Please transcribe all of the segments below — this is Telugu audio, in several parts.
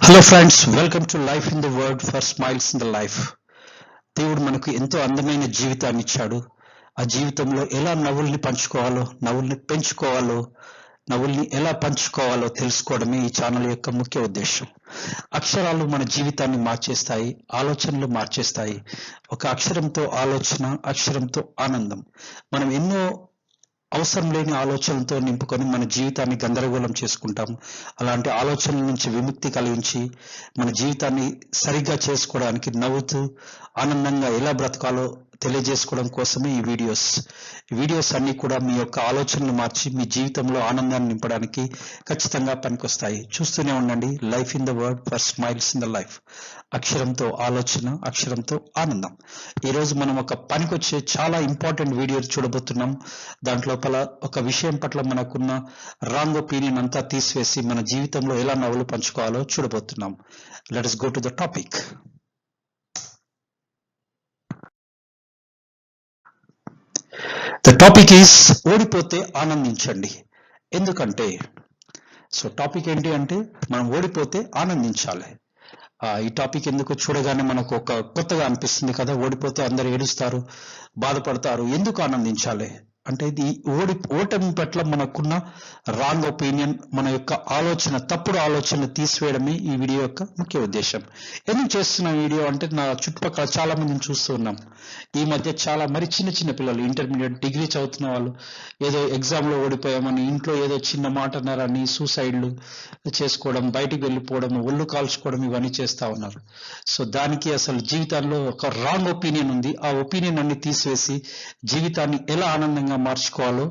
Hello friends, welcome to life in the word for smiles in the life. దేవుడు మనకు ఎంతో అందమైన జీవితాన్ని ఇచ్చాడు. ఆ జీవితంలో ఎలా నవ్వుల్ని పంచుకోవాలో, నవ్వుల్ని పెంచుకోవాలో, నవ్వుల్ని ఎలా పంచుకోవాలో తెలుసుకోవడమే ఈ ఛానల్ యొక్క ముఖ్య ఉద్దేశం. అక్షరాలు మన జీవితాన్ని మార్చేస్తాయి, ఆలోచనలు మార్చేస్తాయి. ఒక అక్షరంతో ఆలోచన, అక్షరంతో ఆనందం. మనం ఎన్నో అవసరం లేని ఆలోచనలతో నింపుకొని మన జీవితాన్ని గందరగోళం చేసుకుంటాం. అలాంటి ఆలోచనల నుంచి విముక్తి కలిగించి మన జీవితాన్ని సరిగ్గా చేసుకోవడానికి, నవ్వుతూ ఆనందంగా ఎలా బ్రతకాలో తెలియజేసుకోవడం కోసమే ఈ వీడియోస్ అన్ని కూడా మీ యొక్క ఆలోచనలు మార్చి మీ జీవితంలో ఆనందాన్ని నింపడానికి ఖచ్చితంగా పనికొస్తాయి. చూస్తూనే ఉండండి life in the word for smiles in the life. అక్షరంతో ఆలోచన, అక్షరంతో ఆనందం. ఈరోజు మనం ఒక పనికొచ్చే చాలా ఇంపార్టెంట్ వీడియో చూడబోతున్నాం. దాంట్లోపల ఒక విషయం పట్ల మనకున్న రాంగ్ ఒపీనియన్ అంతా తీసివేసి మన జీవితంలో ఎలా నవ్వులు పంచుకోవాలో చూడబోతున్నాం. Let us go to the topic. The topic is ఓడిపోతే ఆనందించండి. ఎందుకంటే టాపిక్ ఏంటి అంటే మనం ఓడిపోతే ఆనందించాలి. ఈ టాపిక్ ఎందుకు చూడగానే మనకు ఒక కొత్తగా అనిపిస్తుంది కదా. ఓడిపోతే అందరు ఏడుస్తారు, బాధపడతారు. ఎందుకు ఆనందించాలి అంటే ఇది ఓటమి పట్ల మనకున్న రాంగ్ ఒపీనియన్, మన యొక్క ఆలోచన, తప్పుడు ఆలోచన తీసివేయడమే ఈ వీడియో యొక్క ముఖ్య ఉద్దేశం. ఎందుకు చేస్తున్న వీడియో అంటే నా చుట్టుపక్కల చాలా మందిని చూస్తూ ఉన్నాం. ఈ మధ్య చాలా చిన్న పిల్లలు, ఇంటర్మీడియట్, డిగ్రీ చదువుతున్న వాళ్ళు ఏదో ఎగ్జామ్లో ఓడిపోయామని ఇంట్లో ఏదో చిన్న మాట అన్నారని సూసైడ్లు చేసుకోవడం, బయటికి వెళ్ళిపోవడం, ఒళ్ళు కాల్చుకోవడం, ఇవన్నీ చేస్తూ ఉన్నారు. సో దానికి అసలు జీవితాల్లో ఒక రాంగ్ ఒపీనియన్ ఉంది. ఆ ఒపీనియన్ అన్ని తీసివేసి జీవితాన్ని ఎలా ఆనందంగా మార్చుకోవాలో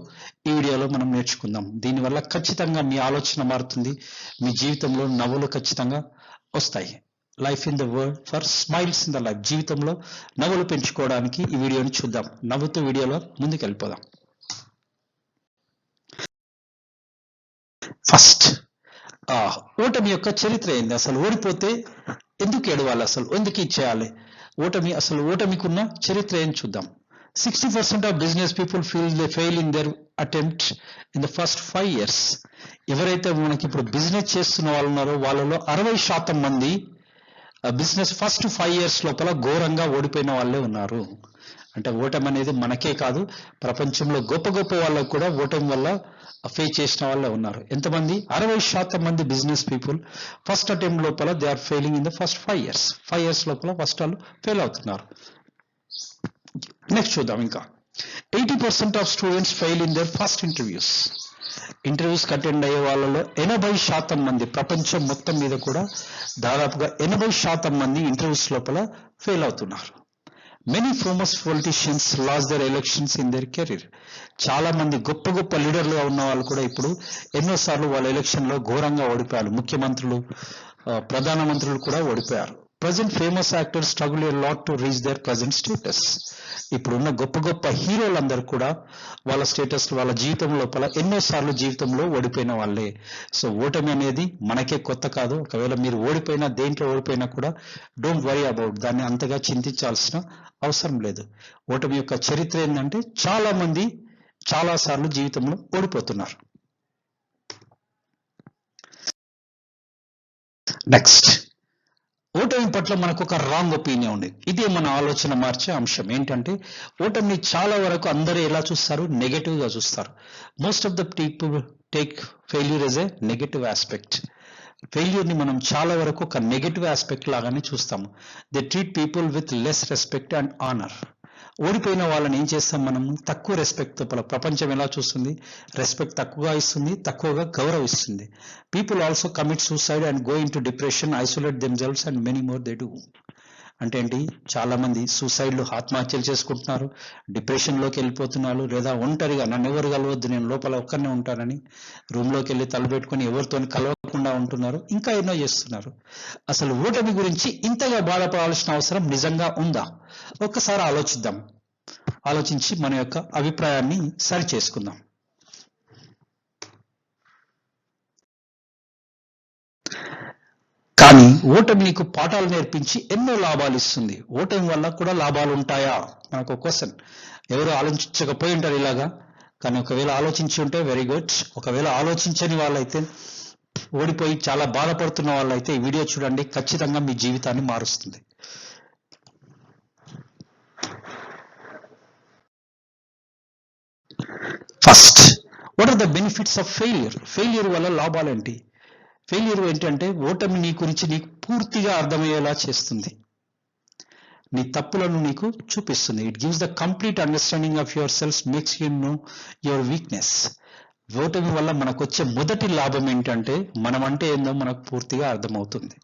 ఈ వీడియోలో మనం నేర్చుకుందాం. దీనివల్ల ఖచ్చితంగా మీ ఆలోచన మారుతుంది, మీ జీవితంలో నవ్వులు ఖచ్చితంగా వస్తాయి. Life in the world for smiles in the life. జీవితంలో నవ్వులు పెంచుకోవడానికి ఈ వీడియోని చూద్దాం. నవ్వుతూ వీడియోలో ముందుకు వెళ్ళిపోదాం. ఫస్ట్, ఓటమి యొక్క చరిత్ర ఏంది? అసలు ఓడిపోతే ఎందుకు ఏడవాలి? అసలు ఎందుకు ఇచ్చేయాలి? ఓటమికున్న చరిత్ర ఏం చూద్దాం. 60% of business people feel they fail in their attempt in the first 5 years. ఎవరైతే మనకి ఇప్పుడు బిజినెస్ చేస్తున్న వాళ్ళు ఉన్నారో వాళ్ళలో 60% మంది బిజినెస్ ఫస్ట్ 5 years లోపల ఘోరంగా ఓడిపోయిన వాళ్ళే ఉన్నారు. అంటే ఓటమి అనేది మనకే కాదు, ప్రపంచంలో గొప్ప వాళ్ళకు కూడా ఓటమి వల్ల ఫేస్ చేసిన వాళ్ళే ఉన్నారు. ఎంతమంది? 60% మంది బిజినెస్ పీపుల్ ఫస్ట్ అటెంప్ట్ లోపల they are failing in the first 5 years. 5 years లోపల ఫస్ట్ వాళ్ళు ఫెయిల్ అవుతున్నారు. నెక్స్ట్ చూద్దాం. ఇంకా 80% of students fail in their first interviews attend అయ్యే వాళ్ళలో 80% మంది, ప్రపంచం మొత్తం మీద కూడా దాదాపుగా 80% మంది ఇంటర్వ్యూస్ లోపల ఫెయిల్ అవుతున్నారు. Many famous politicians lose their elections in their career. చాలా మంది గొప్ప లీడర్లుగా ఉన్న వాళ్ళు కూడా ఇప్పుడు ఎన్నోసార్లు వాళ్ళ ఎలక్షన్ లో ఘోరంగా ఓడిపోయారు. ముఖ్యమంత్రులు, ప్రధానమంత్రులు కూడా ఓడిపోయారు. Present famous actors struggle a lot to reach their present status. ఇప్పుడున్న గొప్ప హీరోలందరూ కూడా వాళ్ళ స్టేటస్, వాళ్ళ జీవితం లోపల ఎన్నోసార్లు జీవితంలో ఓడిపోయిన వాళ్ళే. సో ఓటమి అనేది మనకే కొత్త కాదు. ఒకవేళ మీరు ఓడిపోయినా, దేంట్లో ఓడిపోయినా కూడా డోంట్ వరీ అబౌట్, దాన్ని అంతగా చింతించాల్సిన అవసరం లేదు. ఓటమి యొక్క చరిత్ర ఏంటంటే చాలా మంది చాలా సార్లు జీవితంలో ఓడిపోతున్నారు. నెక్స్ట్, ఓటమి పట్ల మనకు ఒక రాంగ్ ఒపీనియన్ ఉంది. ఇదే మన ఆలోచన మార్చే అంశం. ఏంటంటే ఓటమిని చాలా వరకు అందరూ ఎలా చూస్తారు? నెగటివ్ గా చూస్తారు. Most of the people take failure as a negative aspect. Failure ని మనం చాలా వరకు ఒక నెగటివ్ ఆస్పెక్ట్ లాగానే చూస్తాము. They treat people with less respect and honour. ఓడిపోయిన వాళ్ళని ఏం చేస్తాం? మనం తక్కువ రెస్పెక్ట్. ప్రపంచం ఎలా చూస్తుంది? రెస్పెక్ట్ తక్కువగా ఇస్తుంది, తక్కువగా గౌరవిస్తుంది. People also commit suicide and go into depression, isolate themselves and many more they do. అంటే ఏంటి? చాలా మంది సూసైడ్లు, ఆత్మహత్యలు చేసుకుంటున్నారు, డిప్రెషన్ లోకి వెళ్ళిపోతున్నారు, లేదా ఒంటరిగా నన్ను ఎవరు కలవద్దు, నేను లోపల ఒక్కనే ఉంటానని రూమ్ లోకి వెళ్ళి తలపెట్టుకుని ఎవరితో కలవకుండా ఉంటున్నారు. ఇంకా ఎన్నో చేస్తున్నారు. అసలు ఓటమి గురించి ఇంతగా బాధపడాల్సిన అవసరం నిజంగా ఉందా? ఒక్కసారి ఆలోచించి మన యొక్క అభిప్రాయాన్ని సరి చేసుకుందాం. కానీ ఓటమి నీకు పాఠాలు నేర్పించి ఎన్నో లాభాలు ఇస్తుంది. ఓటమి వల్ల కూడా లాభాలు ఉంటాయా? మనకు క్వశ్చన్. ఎవరు ఆలోచించకపోయి ఉంటారు ఇలాగా. కానీ ఒకవేళ ఆలోచించి ఉంటే వెరీ గుడ్. ఒకవేళ ఆలోచించని వాళ్ళైతే ఓడిపోయి చాలా బాధపడుతున్న వాళ్ళైతే ఈ వీడియో చూడండి, ఖచ్చితంగా మీ జీవితాన్ని మారుస్తుంది. First, what are the benefits of failure? Failure వల్ల లాభాలు ఏంటి? ఫెయిల్యూర్ ఏంటంటే ఓటమి నీ గురించి నీకు పూర్తిగా అర్థమయ్యేలా చేస్తుంది, నీ తప్పులను నీకు చూపిస్తుంది. It gives the complete understanding of your self, makes you know your weakness. ఓటమి వల్ల మనకు వచ్చే మొదటి లాభం ఏంటంటే మనం అంటే ఏందో మనకు పూర్తిగా అర్థమవుతుంది.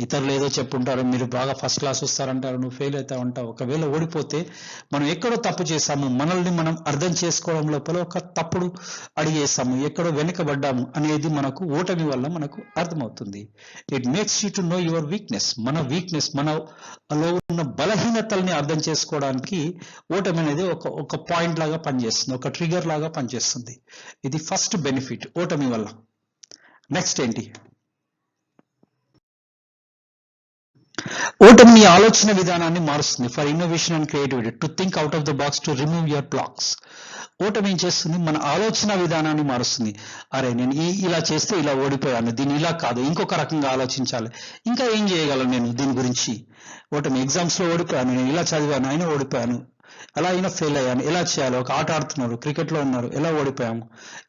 ఇతరులు ఏదో చెప్పుంటారు, మీరు బాగా ఫస్ట్ క్లాస్ వస్తారంటారు, నువ్వు ఫెయిల్ అవుతా ఉంటావు. ఒకవేళ ఓడిపోతే మనం ఎక్కడో తప్పు చేశాము, మనల్ని మనం అర్థం చేసుకోవడం లోపల ఒక తప్పుడు అడిగేసాము, ఎక్కడో వెనుకబడ్డాము అనేది మనకు ఓటమి వల్ల మనకు అర్థమవుతుంది. It makes you to know your weakness. మన వీక్నెస్, మనలో ఉన్న బలహీనతల్ని అర్థం చేసుకోవడానికి ఓటమి అనేది ఒక పాయింట్ లాగా పనిచేస్తుంది, ఒక ట్రిగర్ లాగా పనిచేస్తుంది. ఇది ఫస్ట్ బెనిఫిట్ ఓటమి వల్ల. నెక్స్ట్ ఏంటి? ఓటమి నీ ఆలోచన విధానాన్ని మారుస్తుంది. For innovation and creativity, to think out of the box, to remove your blocks. ఓటమి ఏం చేస్తుంది? మన ఆలోచన విధానాన్ని మారుస్తుంది. అరే నేను ఇలా చేస్తే ఇలా ఓడిపోయాను, దీన్ని ఇలా కాదు ఇంకొక రకంగా ఆలోచించాలి, ఇంకా ఏం చేయగలను నేను దీని గురించి. ఓటమి, ఎగ్జామ్స్ లో ఓడిపోయాను, నేను ఇలా చదివాను అయినా ఓడిపోయాను, అలా అయినా ఫెయిల్ అయ్యాను, ఎలా చేయాలి? ఒక ఆట ఆడుతున్నారు, క్రికెట్ లో ఉన్నారు, ఎలా ఓడిపోయాము,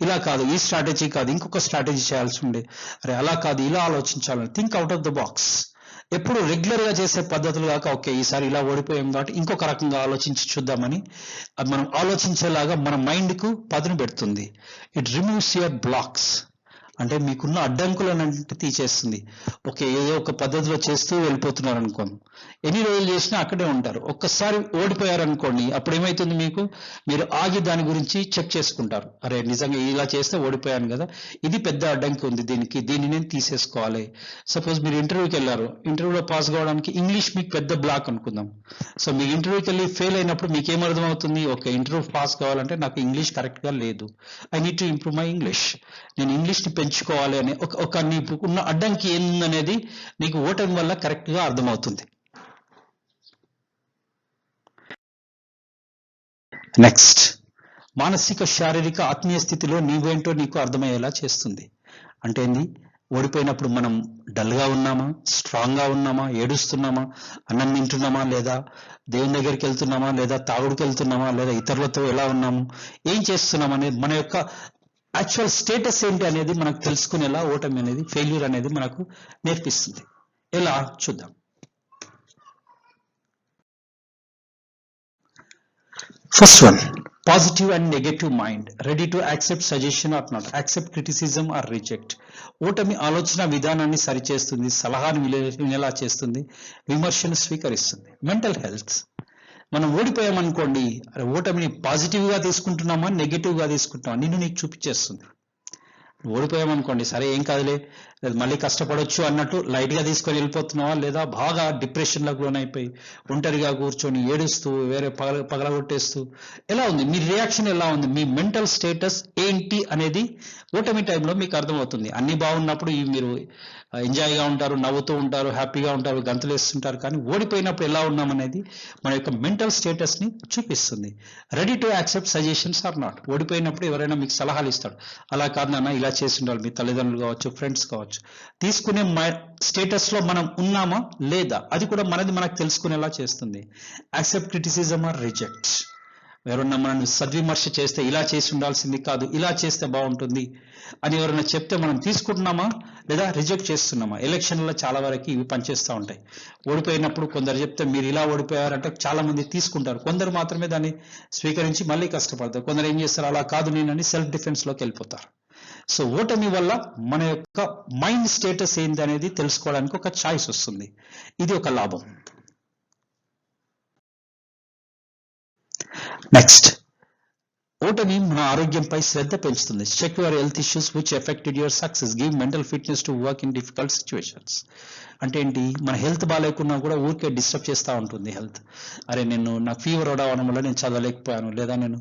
ఇలా కాదు ఈ స్ట్రాటజీ కాదు ఇంకొక స్ట్రాటజీ చేయాల్సి ఉండే, అరే అలా కాదు ఇలా ఆలోచించాలని. Think out of the box. ఎప్పుడు రెగ్యులర్ గా చేసే పద్ధతులు కాక, ఓకే ఈసారి ఇలా ఓడిపోయాం కాబట్టి ఇంకొక రకంగా ఆలోచించి చూద్దామని మనం ఆలోచించేలాగా మన మైండ్ కు పదును పెడుతుంది. ఇట్ రిమూవ్స్ యువర్ బ్లాక్స్, అంటే మీకున్న అడ్డంకులన్నింటినీ తీసేస్తుంది. ఓకే ఏదో ఒక పద్ధతిలో చేస్తూ వెళ్ళిపోతున్నారు అనుకోండి, ఎన్ని రోజులు చేసినా అక్కడే ఉంటారు. ఒక్కసారి ఓడిపోయారనుకోండి, అప్పుడు ఏమైతుంది? మీరు ఆగి దాని గురించి చెక్ చేసుకుంటారు. అరే నిజంగా ఇలా చేస్తే ఓడిపోయాను కదా, ఇది పెద్ద అడ్డంకి ఉంది, దీన్ని నేను తీసేసుకోవాలి. సపోజ్ మీరు ఇంటర్వ్యూకి వెళ్ళారు, ఇంటర్వ్యూలో పాస్ కావడానికి ఇంగ్లీష్ మీకు పెద్ద బ్లాక్ అనుకుందాం. సో మీ ఇంటర్వ్యూకి వెళ్ళి ఫెయిల్ అయినప్పుడు మీకు ఏమర్థం అవుతుంది? ఓకే ఇంటర్వ్యూ పాస్ కావాలంటే నాకు ఇంగ్లీష్ కరెక్ట్ గా లేదు, I need to improve my English, నేను ఇంగ్లీష్ ని పెంచుకోవాలి అనే ఒక నీకు ఉన్న అడ్డంకి ఏందనేది నీకు ఓటమి వల్ల కరెక్ట్ గా అర్థమవుతుంది. నెక్స్ట్, మానసిక శారీరక ఆత్మీయ స్థితిలో నీవేంటో నీకు అర్థమయ్యేలా చేస్తుంది. అంటే ఏంది? ఓడిపోయినప్పుడు మనం డల్ గా ఉన్నామా, స్ట్రాంగ్ గా ఉన్నామా, ఏడుస్తున్నామా, అన్నం తింటున్నామా, లేదా దేవుని దగ్గరికి వెళ్తున్నామా, లేదా తాగుడికి వెళ్తున్నామా, లేదా ఇతరులతో ఎలా ఉన్నాము, ఏం చేస్తున్నాం అనేది, మన యొక్క యాక్చువల్ స్టేటస్ ఏంటి అనేది మనకు తెలుసుకునేలా ఓటమి అనేది, ఫెయిల్యూర్ అనేది మనకు నేర్పిస్తుంది. ఎలా చూద్దాం. First one, positive and negative mind, ready to accept suggestion are not, accept criticism are reject. ఓటమి ఆలోచన విధానాన్ని సరిచేస్తుంది, సలహాను వినేలా చేస్తుంది, విమర్శను స్వీకరిస్తుంది. మెంటల్ హెల్త్, మనం ఓడిపోయామనుకోండి, ఓటమిని పాజిటివ్ గా తీసుకుంటున్నామా నెగటివ్ గా తీసుకుంటున్నామా నిన్ను నీకు చూపించేస్తుంది. ఓడిపోయామనుకోండి, సరే ఏం కాదులే మళ్ళీ కష్టపడొచ్చు అన్నట్టు లైట్ గా తీసుకొని వెళ్ళిపోతున్నావా, లేదా బాగా డిప్రెషన్ లకు లోనైపోయి ఒంటరిగా కూర్చొని ఏడుస్తూ వేరే పగలగొట్టేస్తూ ఎలా ఉంది మీ రియాక్షన్, ఎలా ఉంది మీ మెంటల్ స్టేటస్ ఏంటి అనేది ఓటమి టైంలో మీకు అర్థమవుతుంది. అన్ని బాగున్నప్పుడు మీరు ఎంజాయ్ గా ఉంటారు, నవ్వుతూ ఉంటారు, హ్యాపీగా ఉంటారు, గంతులు వేస్తుంటారు. కానీ ఓడిపోయినప్పుడు ఎలా ఉన్నామనేది మన యొక్క మెంటల్ స్టేటస్ ని చూపిస్తుంది. Ready to accept suggestions or not, ఓడిపోయినప్పుడు ఎవరైనా మీకు సలహాలు ఇస్తాడు, అలా కాదు నాన్న ఇలా చేసి ఉండాలి, మీ తల్లిదండ్రులు కావచ్చు, ఫ్రెండ్స్ కావచ్చు, తీసుకునే స్టేటస్ లో మనం ఉన్నామా లేదా అది కూడా మనకు తెలుసుకునేలా చేస్తుంది. యాక్సెప్ట్ క్రిటిసిజం ఆర్ రిజెక్ట్, ఎవరన్నా మనం సద్విమర్శ చేస్తే ఇలా చేసి ఉండాల్సింది కాదు, ఇలా చేస్తే బాగుంటుంది అని ఎవరైనా చెప్తే మనం తీసుకుంటున్నామా లేదా రిజెక్ట్ చేస్తున్నామా? ఎలక్షన్లలో చాలా వరకు ఇవి పనిచేస్తూ ఉంటాయి. ఓడిపోయినప్పుడు కొందరు చెప్తే మీరు ఇలా ఓడిపోయారంటే చాలా మంది తీసుకుంటారు, కొందరు మాత్రమే దాన్ని స్వీకరించి మళ్ళీ కష్టపడతారు, కొందరు ఏం చేస్తారు అలా కాదు నేనని సెల్ఫ్ డిఫెన్స్ లోకి వెళ్ళిపోతారు. సో ఓటమి వల్ల మన యొక్క మైండ్ స్టేటస్ ఏంటి అనేది తెలుసుకోవడానికి ఒక చాయిస్ వస్తుంది. ఇది ఒక లాభం. నెక్స్ట్, ఓటమి మన ఆరోగ్యంపై శ్రద్ధ పెంచుతుంది. Check your health issues which affected your success, give mental fitness to work in difficult situations. అంటే ఏంటి, మన హెల్త్ బాగాలేకున్నా కూడా ఊరికే డిస్టర్బ్ చేస్తూ ఉంటుంది హెల్త్. అరే నాకు ఫీవర్ అవడం వల్ల నేను చదవలేకపోయాను, లేదా నేను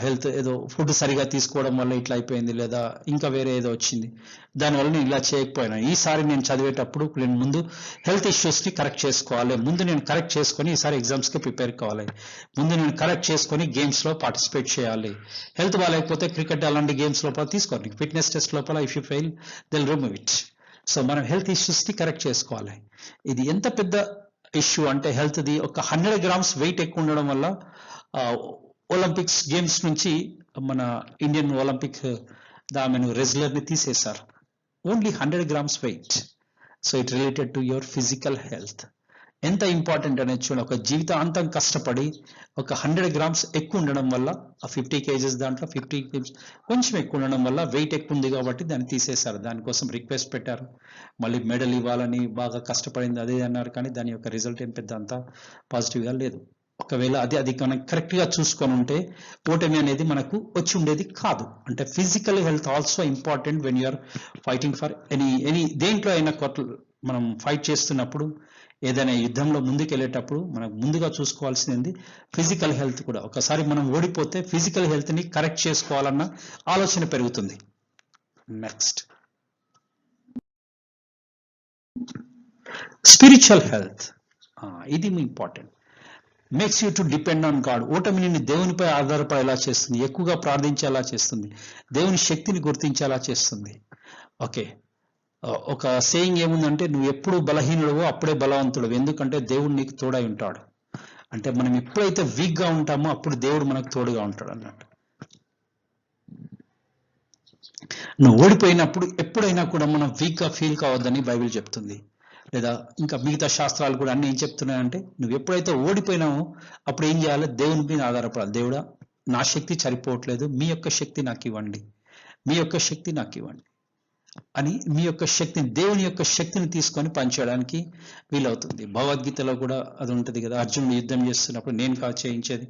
హెల్త్ ఏదో ఫుడ్ సరిగా తీసుకోవడం వల్ల ఇట్లా అయిపోయింది, లేదా ఇంకా వేరే ఏదో వచ్చింది, దానివల్ల నేను ఇలా చేయకపోయాను. ఈసారి నేను చదివేటప్పుడు నేను ముందు హెల్త్ ఇష్యూస్ని కరెక్ట్ చేసుకోవాలి, ముందు నేను కరెక్ట్ చేసుకొని ఈసారి ఎగ్జామ్స్కి ప్రిపేర్ కావాలి, ముందు నేను కరెక్ట్ చేసుకొని గేమ్స్లో పార్టిసిపేట్ చేయాలి. హెల్త్ బాగాలేకపోతే క్రికెట్ అలాంటి గేమ్స్ లోపల తీసుకోండి, ఫిట్నెస్ టెస్ట్ లోపల if you fail they'll remove it. So మనం హెల్త్ ఇష్యూస్ని కరెక్ట్ చేసుకోవాలి. ఇది ఎంత పెద్ద ఇష్యూ అంటే హెల్త్ది, ఒక 100 grams వెయిట్ ఎక్కువ ఉండడం వల్ల ఒలింపిక్స్ గేమ్స్ నుంచి మన ఇండియన్ ఒలింపిక్ ఆమెను రెజ్లర్ని తీసేశారు. Only 100 grams weight. So it related to your physical health. ఎంత ఇంపార్టెంట్ అనేది చూడండి. ఒక జీవితాంతం కష్టపడి ఒక 100 grams ఎక్కువ ఉండడం వల్ల, ఆ 50 kgs దాంట్లో 50 kgs కొంచెం ఎక్కువ ఉండడం వల్ల వెయిట్ ఎక్కువ ఉంది కాబట్టి దాన్ని తీసేశారు. దానికోసం రిక్వెస్ట్ పెట్టారు, మళ్ళీ మెడల్ ఇవ్వాలని బాగా కష్టపడింది అదే అన్నారు, కానీ దాని యొక్క రిజల్ట్ ఏం పెద్ద అంతా పాజిటివ్గా లేదు. ఒకవేళ అది మనం కరెక్ట్గా చూసుకొని ఉంటే ఓటమి అనేది మనకు వచ్చి ఉండేది కాదు. అంటే physical health also important when you're fighting for any దేంట్లో అయినా మనం ఫైట్ చేస్తున్నప్పుడు, ఏదైనా యుద్ధంలో ముందుకెళ్ళేటప్పుడు మనం ముందుగా చూసుకోవాల్సింది ఫిజికల్ హెల్త్ కూడా. ఒకసారి మనం ఓడిపోతే ఫిజికల్ హెల్త్ని కరెక్ట్ చేసుకోవాలన్న ఆలోచన పెరుగుతుంది. Next, spiritual health. ఇది important. Makes you to depend on God. ఓటమి నిన్ను దేవునిపై ఆధారపడేలా చేస్తుంది, ఎక్కువగా ప్రార్థించేలా చేస్తుంది, దేవుని శక్తిని గుర్తించేలా చేస్తుంది. ఓకే, ఒక సేయింగ్ ఏముందంటే, నువ్వు ఎప్పుడు బలహీనుడవో అప్పుడే బలవంతుడు, ఎందుకంటే దేవుడు నీకు తోడై ఉంటాడు. అంటే మనం ఎప్పుడైతే వీక్గా ఉంటామో అప్పుడు దేవుడు మనకు తోడుగా ఉంటాడు అన్నట్టు. నువ్వు ఓడిపోయినప్పుడు ఎప్పుడైనా కూడా మనం వీక్గా ఫీల్ కావద్దని బైబిల్ చెప్తుంది, లేదా ఇంకా మిగతా శాస్త్రాలు కూడా అన్ని ఏం చెప్తున్నాయంటే, నువ్వు ఎప్పుడైతే ఓడిపోయినావో అప్పుడు ఏం చేయాలి, దేవుని మీద ఆధారపడాలి. దేవుడా, నా శక్తి సరిపోవట్లేదు, మీ యొక్క శక్తి నాకు ఇవ్వండి, మీ యొక్క శక్తి నాకు ఇవ్వండి అని మీ యొక్క శక్తిని, దేవుని యొక్క శక్తిని తీసుకొని పనిచేయడానికి వీలవుతుంది. భగవద్గీతలో కూడా అది ఉంటుంది కదా, అర్జునుడు యుద్ధం చేస్తున్నప్పుడు నేను కాదు చేయించేది,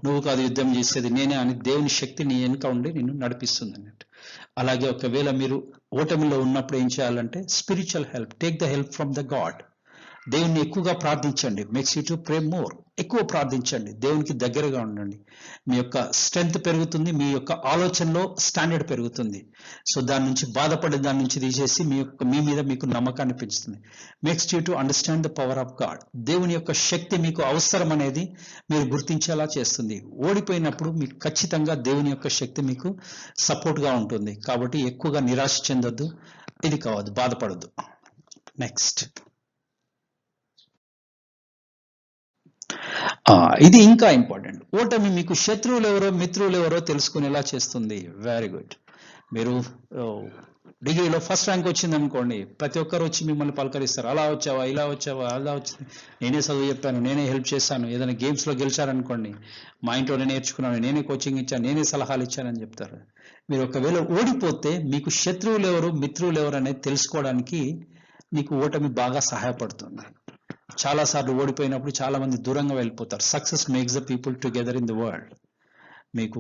నువ్వు కాదు యుద్ధం చేసేది నేనే అని దేవుని శక్తి నీ వెనుక ఉండి నిన్ను నడిపిస్తుంది అన్నట్టు. అలాగే ఒకవేళ మీరు ఓటమిలో ఉన్నప్పుడు ఏం చేయాలంటే, spiritual help, take the help from the God. దేవుణ్ణి ఎక్కువగా ప్రార్థించండి, makes you to pray more. ఎక్కువ ప్రార్థించండి, దేవునికి దగ్గరగా ఉండండి. మీ యొక్క స్ట్రెంగ్త్ పెరుగుతుంది, మీ యొక్క ఆలోచనలో స్టాండర్డ్ పెరుగుతుంది. సో దాని నుంచి బాధపడే దాని నుంచి తీసేసి మీ మీద మీకు నమ్మకాన్ని పెంచుతుంది. Makes you to understand the power of God. దేవుని యొక్క శక్తి మీకు అవసరం అనేది మీరు గుర్తించేలా చేస్తుంది. ఓడిపోయినప్పుడు మీకు ఖచ్చితంగా దేవుని యొక్క శక్తి మీకు సపోర్ట్గా ఉంటుంది. కాబట్టి ఎక్కువగా నిరాశ చెందొద్దు, ఇది కావద్దు, బాధపడద్దు. నెక్స్ట్, ఇది ఇంకా ఇంపార్టెంట్. ఓటమి మీకు శత్రువులు ఎవరో మిత్రులు ఎవరో తెలుసుకునేలా చేస్తుంది. Very good. మీరు డిగ్రీలో ఫస్ట్ ర్యాంక్ వచ్చింది అనుకోండి, ప్రతి ఒక్కరు వచ్చి మిమ్మల్ని పలకరిస్తారు, అలా వచ్చావా, ఇలా వచ్చావా, అలా వచ్చింది, నేనే చదువు చెప్పాను, నేనే హెల్ప్ చేశాను. ఏదైనా గేమ్స్లో గెలిచారనుకోండి, మా ఇంట్లోనే నేర్చుకున్నాను, నేనే కోచింగ్ ఇచ్చాను, నేనే సలహాలు ఇచ్చానని చెప్తారు. మీరు ఒకవేళ ఓడిపోతే మీకు శత్రువులు ఎవరు మిత్రులు ఎవరు అనేది తెలుసుకోవడానికి మీకు ఓటమి బాగా సహాయపడుతుంది. చాలాసార్లు ఓడిపోయినప్పుడు చాలా మంది దూరంగా వెళ్ళిపోతారు. Success makes the people together in the world. మీకు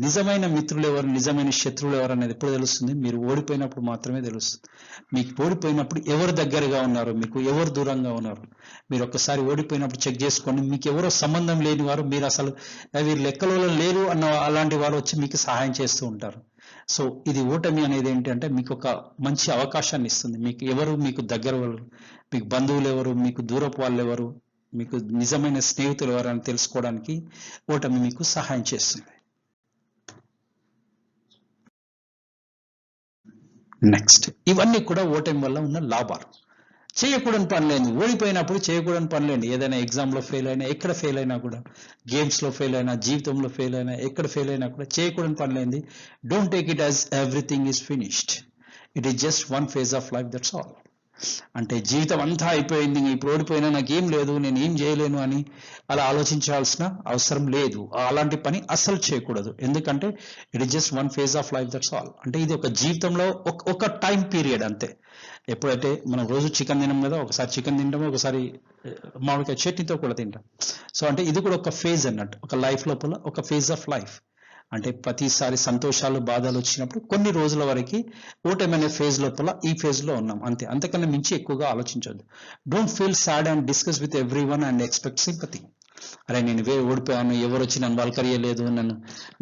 నిజమైన మిత్రులు ఎవరు, నిజమైన శత్రువులు ఎవరు అనేది ఎప్పుడు తెలుస్తుంది, మీరు ఓడిపోయినప్పుడు మాత్రమే తెలుస్తుంది. మీకు ఓడిపోయినప్పుడు ఎవరు దగ్గరగా ఉన్నారు, మీకు ఎవరు దూరంగా ఉన్నారు. మీరు ఒక్కసారి ఓడిపోయినప్పుడు చెక్ చేసుకోండి. మీకు ఎవరో సంబంధం లేని వారు, మీరు అసలు వీరు లెక్కలలో లేరు అన్న అలాంటి వారు వచ్చి మీకు సహాయం చేస్తూ ఉంటారు. సో ఇది ఓటమి అనేది ఏంటంటే మీకు ఒక మంచి అవకాశాన్ని ఇస్తుంది. మీకు ఎవరు, మీకు దగ్గర వాళ్ళు, మీకు బంధువులు ఎవరు, మీకు దూరపు వాళ్ళు ఎవరు, మీకు నిజమైన స్నేహితులు ఎవరు అని తెలుసుకోవడానికి ఓటమి మీకు సహాయం చేస్తుంది. నెక్స్ట్, ఇవన్నీ కూడా ఓటమి వల్ల ఉన్న లాభాలు. చేయకూడని పని లేదు, ఓడిపోయినప్పుడు చేయకూడని పని లేదు. ఏదైనా ఎగ్జామ్లో ఫెయిల్ అయినా, ఎక్కడ ఫెయిల్ అయినా కూడా, గేమ్స్లో ఫెయిల్ అయినా, జీవితంలో ఫెయిల్ అయినా, ఎక్కడ ఫెయిల్ అయినా కూడా చేయకూడని పని లేదు. Don't take it as everything is finished. It is just one phase of life, that's all. అంటే జీవితం అంతా అయిపోయింది, ఇప్పుడు ఓడిపోయినా నాకేం లేదు, నేను ఏం చేయలేను అని అలా ఆలోచించాల్సిన అవసరం లేదు. అలాంటి పని అస్సలు చేయకూడదు. ఎందుకంటే it is just one phase of life, that's all. అంటే ఇది ఒక జీవితంలో ఒక టైం పీరియడ్ అంతే. ఎప్పుడైతే మనం రోజు చికెన్ తినం కదా, ఒకసారి చికెన్ తింటాము, ఒకసారి మామిడికాయ చట్నీతో కూడా తింటాం. సో అంటే ఇది కూడా ఒక ఫేజ్ అన్నట్టు, ఒక లైఫ్ లోపల ఒక ఫేజ్ ఆఫ్ లైఫ్. అంటే ప్రతిసారి సంతోషాలు బాధలు వచ్చినప్పుడు కొన్ని రోజుల వరకు ఓటమి అనే ఫేజ్ లోపల ఈ ఫేజ్ లో ఉన్నాం అంతే, అంతకన్నా మించి ఎక్కువగా ఆలోచించొద్దు. Don't feel sad and discuss with everyone and expect sympathy. అరే నేను ఓడిపోయాను, ఎవరు వచ్చి నన్ను పలకరియలేదు,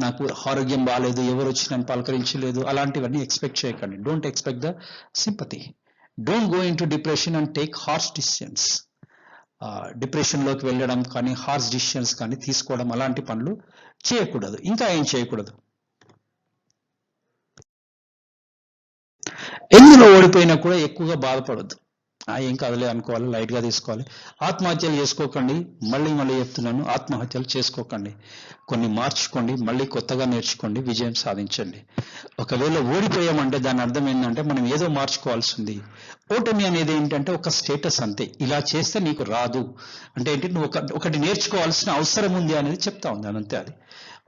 నాకు ఆరోగ్యం బాగాలేదు, ఎవరు వచ్చి నన్ను పలకరించలేదు, అలాంటివన్నీ ఎక్స్పెక్ట్ చేయకండి. Don't expect the sympathy. Don't go into depression and take harsh decisions. డిప్రెషన్లోకి వెళ్ళడం కానీ హార్ష్ డిసిషన్స్ కానీ తీసుకోవడం అలాంటి పనులు చేయకూడదు. ఇంకా ఏం చేయకూడదు, ఎందులో ఓడిపోయినా కూడా ఎక్కువగా బాధపడద్దు. ఏం కాదులే అనుకోవాలి, లైట్గా తీసుకోవాలి. ఆత్మహత్యలు చేసుకోకండి, మళ్ళీ చెప్తున్నాను, ఆత్మహత్యలు చేసుకోకండి. కొన్ని మార్చుకోండి, మళ్ళీ కొత్తగా నేర్చుకోండి, విజయం సాధించండి. ఒకవేళ ఓడిపోయామంటే దాని అర్థం ఏంటంటే మనం ఏదో మార్చుకోవాల్సింది. ఓటమి అనేది ఏంటంటే ఒక స్టేటస్ అంతే. ఇలా చేస్తే నీకు రాదు అంటే ఏంటి, నువ్వు ఒకటి నేర్చుకోవాల్సిన అవసరం ఉంది అనేది చెప్తా ఉంది అంతే. అది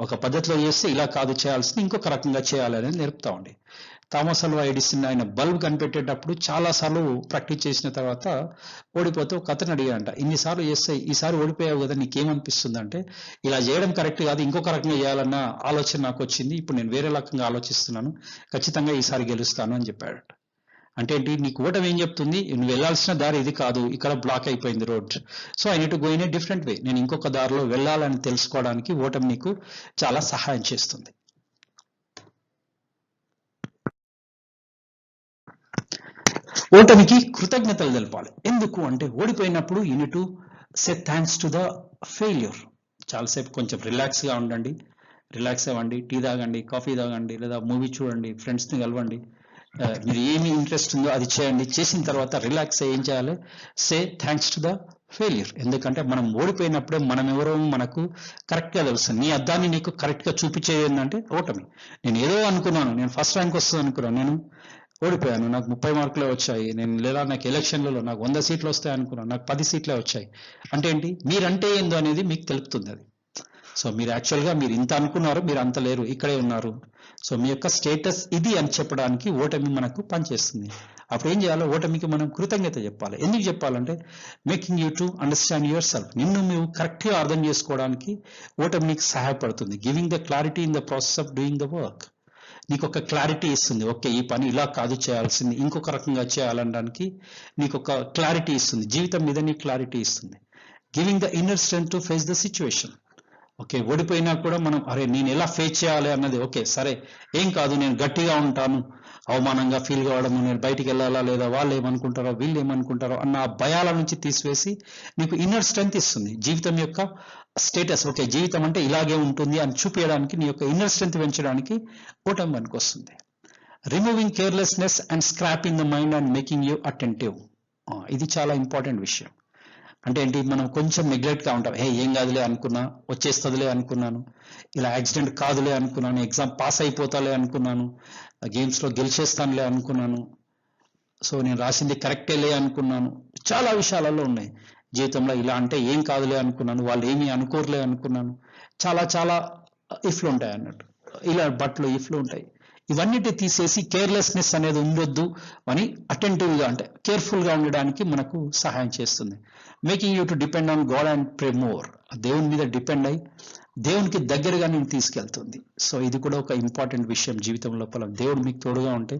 ఒక పద్ధతిలో చేస్తే ఇలా కాదు చేయాల్సింది, ఇంకొక రకంగా చేయాలి అనేది నేర్పుతా ఉండి. థామస్ అల్వా ఎడిసన్ ఆయన బల్బ్ కనిపెట్టేటప్పుడు చాలాసార్లు ప్రాక్టీస్ చేసిన తర్వాత ఓడిపోతే ఒక అతను అడిగాడంట, ఇన్నిసార్లు చేస్తే ఈసారి ఓడిపోయావు కదా, నీకేమనిపిస్తుంది అంటే, ఇలా చేయడం కరెక్ట్ కాదు, ఇంకొక రకంగా చేయాలన్న ఆలోచన నాకు వచ్చింది, ఇప్పుడు నేను వేరే రకంగా ఆలోచిస్తున్నాను, ఖచ్చితంగా ఈసారి గెలుస్తాను అని చెప్పాడట. అంటే ఏంటి, నీకు ఓటమి ఏం చెప్తుంది, నువ్వు వెళ్ళాల్సిన దారి ఇది కాదు, ఇక్కడ బ్లాక్ అయిపోయింది road, so I need to go in a different way, నేను ఇంకొక దారిలో వెళ్ళాలని తెలుసుకోవడానికి ఓటమి నీకు చాలా సహాయం చేస్తుంది. ఓటమికి కృతజ్ఞతలు తెలపాలి. ఎందుకు అంటే ఓడిపోయినప్పుడు you need to say thanks to the failure. చాలాసేపు కొంచెం రిలాక్స్గా ఉండండి, రిలాక్స్ అవ్వండి, టీ తాగండి, కాఫీ తాగండి, లేదా మూవీ చూడండి, ఫ్రెండ్స్ని కలవండి, మీరు ఏమి ఇంట్రెస్ట్ ఉందో అది చేయండి. చేసిన తర్వాత రిలాక్స్ ఏం చేయాలి, సే థ్యాంక్స్ టు ద ఫెయిల్యూర్. ఎందుకంటే మనం ఓడిపోయినప్పుడే మనం ఎవరో మనకు కరెక్ట్గా తెలుస్తుంది. నీ అద్దాన్ని నీకు కరెక్ట్గా చూపించేది ఏంటంటే ఓటమి. నేను ఏదో అనుకున్నాను, నేను ఫస్ట్ ర్యాంక్ వస్తుంది అనుకున్నాను, నేను ఓడిపోయాను, నాకు 30 మార్కులే వచ్చాయి, నేను లేదా నాకు ఎలక్షన్లలో నాకు 100 సీట్లు వస్తాయి అనుకున్నాను, నాకు 10 సీట్లే వచ్చాయి. అంటే ఏంటి, మీరంటే ఏందో అనేది మీకు తెలుపుతుంది అది. సో మీరు యాక్చువల్గా మీరు ఇంత అనుకున్నారు, మీరు అంత లేరు, ఇక్కడే ఉన్నారు. సో మీ యొక్క స్టేటస్ ఇది అని చెప్పడానికి ఓటమి మనకు పనిచేస్తుంది. అప్పుడు ఏం చేయాలో, ఓటమికి మనం కృతజ్ఞత చెప్పాలి. ఎందుకు చెప్పాలంటే, making you to understand your self. నిన్ను నువ్వు కరెక్ట్గా అర్థం చేసుకోవడానికి ఓటమి నీకు సహాయపడుతుంది. Giving the clarity in the process of doing the work. నీకు ఒక క్లారిటీ ఇస్తుంది, ఓకే ఈ పని ఇలా కాదు చేయాల్సింది, ఇంకొక రకంగా చేయాలనడానికి నీకు ఒక క్లారిటీ ఇస్తుంది, జీవితం మీద నీకు క్లారిటీ ఇస్తుంది. Giving the inner strength to face the situation. Okay ఓడిపోయినా కూడా మనం అరే నేను ఎలా ఫేస్ చేయాలి అన్నది, ఓకే సరే ఏం కాదు, నేను గట్టిగా ఉంటాను, అవమానంగా ఫీల్ కావడము, నేను బయటికి వెళ్ళాలా లేదా, వాళ్ళు ఏమనుకుంటారో వీళ్ళు ఏమనుకుంటారో అన్న భయాల నుంచి తీసివేసి నీకు ఇన్నర్ స్ట్రెంగ్త్ ఇస్తుంది. జీవితం యొక్క స్టేటస్, ఓకే జీవితం అంటే ఇలాగే ఉంటుంది అని చూపించడానికి, నీ యొక్క ఇన్నర్ స్ట్రెంగ్త్ పెంచడానికి ఓటమి పనికి వస్తుంది. Removing carelessness and scrapping the mind and making you attentive. ఇది చాలా ఇంపార్టెంట్ విషయం. అంటే ఏంటి, మనం కొంచెం నెగ్లెక్ట్గా ఉంటాం, ఏం కాదులే అనుకున్నా, వచ్చేస్తుందిలే అనుకున్నాను, ఇలా యాక్సిడెంట్ కాదులే అనుకున్నాను, ఎగ్జామ్ పాస్ అయిపోతాలే అనుకున్నాను, గేమ్స్లో గెలిచేస్తానులే అనుకున్నాను, సో నేను రాసింది కరెక్టేలే అనుకున్నాను. చాలా విషయాలలో ఉన్నాయి జీవితంలో, ఇలా అంటే ఏం కాదులే అనుకున్నాను, వాళ్ళు ఏమీ అనుకోరులే అనుకున్నాను, చాలా చాలా ఇఫ్లు ఉంటాయి అన్నట్టు, ఇలా బట్టలు ఇఫ్లు ఉంటాయి. ఇవన్నిటి తీసేసి కేర్లెస్నెస్ అనేది ఉండొద్దు అని అటెంటివ్గా అంటే కేర్ఫుల్గా ఉండడానికి మనకు సహాయం చేస్తుంది. Making you to depend on God and pray more. దేవుని మీద డిపెండ్ అయ్యి దేవునికి దగ్గరగా నేను తీసుకెళ్తుంది. సో ఇది కూడా ఒక ఇంపార్టెంట్ విషయం జీవితం లోపల. దేవుడు మీకు తోడుగా ఉంటే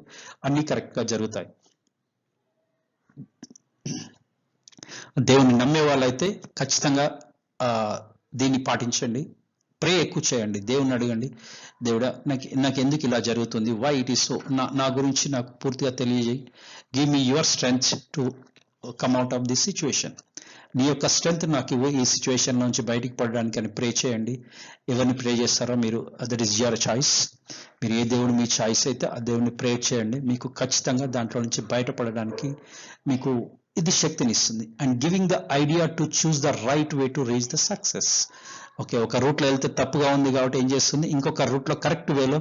అన్నీ కరెక్ట్గా జరుగుతాయి. దేవుని నమ్మే వాళ్ళైతే ఖచ్చితంగా దీన్ని పాటించండి. ప్రే ఎక్కువ చేయండి, దేవుని అడగండి, దేవుడా నాకు ఎందుకు ఇలా జరుగుతుంది, వై ఇట్ ఈస్ సో, నా గురించి నాకు పూర్తిగా తెలియజేయి, give me your strength to come out of this situation. నీ యొక్క స్ట్రెంగ్త్ నాకు ఇవ్వు ఈ సిచ్యువేషన్ నుంచి బయటికి పడడానికి అని ప్రే చేయండి. ఎవరిని ప్రే చేస్తారో మీరు, దట్ ఈస్ యువర్ చాయిస్. మీరు ఏ దేవుడు మీ చాయిస్ అయితే ఆ దేవుడిని ప్రే చేయండి, మీకు ఖచ్చితంగా దాంట్లో నుంచి బయటపడడానికి మీకు ఇది శక్తినిస్తుంది. And giving the idea to choose the right way to reach the success. Okay ఒక రూట్లో వెళ్తే తప్పుగా ఉంది కాబట్టి ఏం చేస్తుంది, ఇంకొక రూట్లో కరెక్ట్ వేలో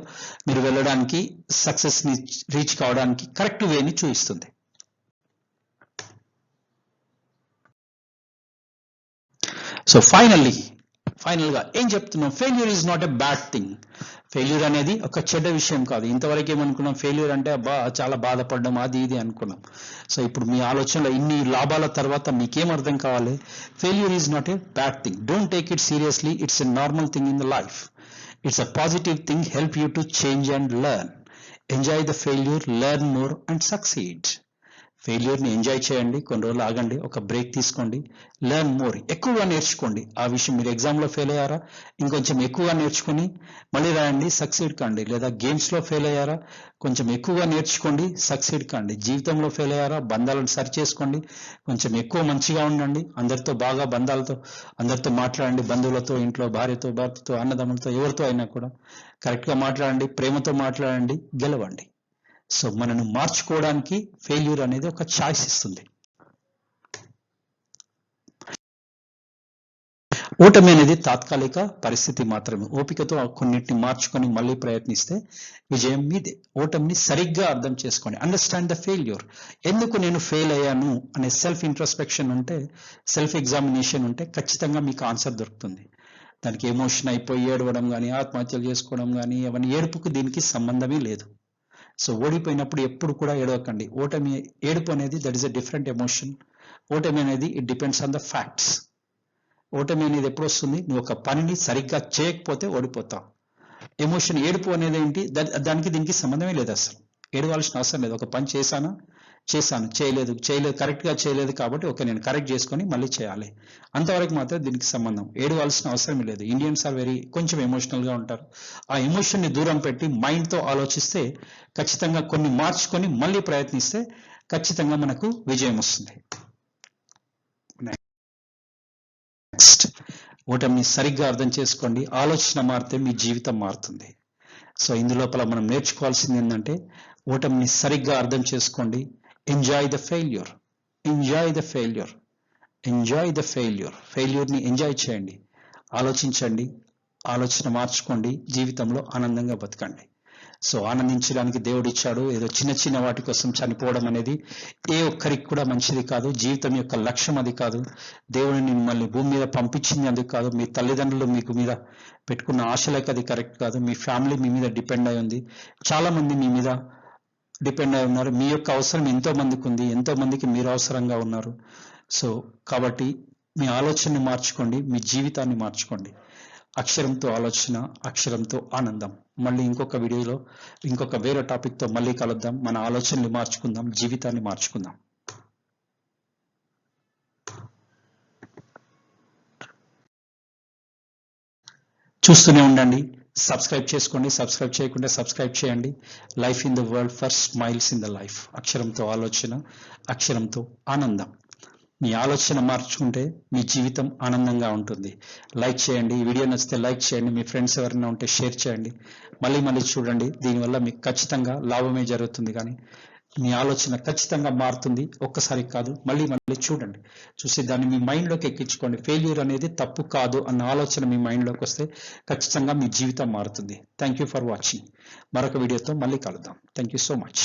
మీరు వెళ్ళడానికి, సక్సెస్ని రీచ్ కావడానికి కరెక్ట్ వేని చూపిస్తుంది. సో ఫైనల్గా ఏం చెప్తున్నాం, failure is not a bad thing. Failure అనేది ఒక చెడ్డ విషయం కాదు. ఇంతవరకు ఏమనుకున్నాం, ఫెయిల్యూర్ అంటే చాలా బాధపడడం అది ఇది అనుకున్నాం. సో ఇప్పుడు మీ ఆలోచనలో ఇన్ని లాభాల తర్వాత మీకేం అర్థం కావాలి, failure is not a bad thing. Don't take it seriously, it's a normal thing in the life. It's a positive thing, help you to change and learn. Enjoy the failure, learn more and succeed. ఫెయిల్యూర్ని ఎంజాయ్ చేయండి, కొన్ని రోజులు ఆగండి, ఒక బ్రేక్ తీసుకోండి, లెర్న్ మోర్, ఎక్కువగా నేర్చుకోండి. ఆ విషయం మీరు ఎగ్జామ్లో ఫెయిల్ అయ్యారా, ఇంకొంచెం ఎక్కువగా నేర్చుకొని మళ్ళీ రాయండి, సక్సీడ్ కాండి. లేదా గేమ్స్లో ఫెయిల్ అయ్యారా, కొంచెం ఎక్కువగా నేర్చుకోండి, సక్సీడ్ కాండి. జీవితంలో ఫెయిల్ అయ్యారా, బంధాలను సరి చేసుకోండి, కొంచెం ఎక్కువ మంచిగా ఉండండి, అందరితో బాగా అందరితో మాట్లాడండి, బంధువులతో, ఇంట్లో భార్యతో, భర్తతో, అన్నదమ్ములతో, ఎవరితో అయినా కూడా కరెక్ట్గా మాట్లాడండి, ప్రేమతో మాట్లాడండి, గెలవండి. సో మనను మార్చుకోవడానికి ఫెయిల్యూర్ అనేది ఒక ఛాయిస్ ఇస్తుంది. ఓటమి అనేది తాత్కాలిక పరిస్థితి మాత్రమే. ఓపికతో కొన్నిటిని మార్చుకొని మళ్ళీ ప్రయత్నిస్తే విజయం మీదే. ఓటమిని సరిగ్గా అర్థం చేసుకోండి. Understand the failure. ఎందుకు నేను ఫెయిల్ అయ్యాను అనే సెల్ఫ్ ఇంట్రోస్పెక్షన్ ఉంటే, సెల్ఫ్ ఎగ్జామినేషన్ ఉంటే ఖచ్చితంగా మీకు ఆన్సర్ దొరుకుతుంది. దానికి ఎమోషన్ అయిపోయి ఏడవడం కానీ, ఆత్మహత్యలు చేసుకోవడం కానీ, అవన్నీ ఏడుపుకు దీనికి సంబంధమే లేదు. సో ఓడిపోయినప్పుడు ఎప్పుడు కూడా ఏడవకండి. ఏడుపు అనేది that is a different emotion. ఓటమి అనేది it depends on the facts. ఓటమి అనేది ఎప్పుడు వస్తుంది, నువ్వు ఒక పనిని సరిగ్గా చేయకపోతే ఓడిపోతావు. ఎమోషన్, ఏడుపు అనేది ఏంటి, దానికి దీనికి సంబంధమే లేదు, అసలు ఏడవాల్సిన అవసరం లేదు. ఒక పని చేశాను, చేయలేదు, కరెక్ట్గా చేయలేదు కాబట్టి ఓకే నేను కరెక్ట్ చేసుకొని మళ్ళీ చేయాలి, అంతవరకు మాత్రం దీనికి సంబంధం. ఏడవాల్సిన అవసరం లేదు. ఇండియన్స్ ఆర్ కొంచెం ఎమోషనల్గా ఉంటారు. ఆ ఎమోషన్ని దూరం పెట్టి మైండ్తో ఆలోచిస్తే ఖచ్చితంగా కొన్ని మార్చుకొని మళ్ళీ ప్రయత్నిస్తే ఖచ్చితంగా మనకు విజయం వస్తుంది. నెక్స్ట్, ఓటమిని సరిగ్గా అర్థం చేసుకోండి. ఆలోచన మారితే మీ జీవితం మారుతుంది. సో ఇందులోపల మనం నేర్చుకోవాల్సింది ఏంటంటే, ఓటమిని సరిగ్గా అర్థం చేసుకోండి. Enjoy the failure. ఫెయిల్యూర్ని ఎంజాయ్ చేయండి, ఆలోచించండి, ఆలోచన మార్చుకోండి, జీవితంలో ఆనందంగా బతకండి. సో ఆనందించడానికి దేవుడు ఇచ్చాడు. ఏదో చిన్న చిన్న వాటి కోసం చనిపోవడం అనేది ఏ ఒక్కరికి కూడా మంచిది కాదు. జీవితం యొక్క లక్ష్యం అది కాదు. దేవుడిని మిమ్మల్ని భూమి మీద పంపించింది అందుకు కాదు. మీ తల్లిదండ్రులు మీకు మీద పెట్టుకున్న ఆశలకు అది కరెక్ట్ కాదు. మీ ఫ్యామిలీ మీ మీద డిపెండ్ అయి ఉంది. చాలా మంది మీ మీద డిపెండ్ అయి ఉన్నారు. మీ యొక్క అవసరం ఎంతో మందికి ఉంది, ఎంతో మందికి మీరు అవసరంగా ఉన్నారు. సో కాబట్టి మీ ఆలోచనని మార్చుకోండి, మీ జీవితాన్ని మార్చుకోండి. అక్షరంతో ఆలోచన, అక్షరంతో ఆనందం. మళ్ళీ ఇంకొక వీడియోలో ఇంకొక వేరే టాపిక్తో మళ్ళీ కలుద్దాం. మన ఆలోచనలు మార్చుకుందాం, జీవితాన్ని మార్చుకుందాం. చూస్తూనే ఉండండి, సబ్స్క్రైబ్ చేసుకోండి. సబ్స్క్రైబ్ చేయకుండా సబ్స్క్రైబ్ చేయండి. Life in the world, for smiles in the life. అక్షరంతో ఆలోచన, అక్షరంతో ఆనందం. మీ ఆలోచన మార్చుకుంటే మీ జీవితం ఆనందంగా ఉంటుంది. లైక్ చేయండి, ఈ వీడియో నచ్చితే లైక్ చేయండి, మీ ఫ్రెండ్స్ ఎవరైనా ఉంటే షేర్ చేయండి. మళ్ళీ చూడండి. దీనివల్ల మీకు ఖచ్చితంగా లాభమే జరుగుతుంది, కానీ మీ ఆలోచన ఖచ్చితంగా మారుతుంది. ఒక్కసారి కాదు, మళ్ళీ చూడండి. చూసి దాన్ని మీ మైండ్లోకి ఎక్కించుకోండి. ఫెయిల్యూర్ అనేది తప్పు కాదు అన్న ఆలోచన మీ మైండ్లోకి వస్తే ఖచ్చితంగా మీ జీవితం మారుతుంది. Thank you for watching. మరొక వీడియోతో మళ్ళీ కలుద్దాం. Thank you so much.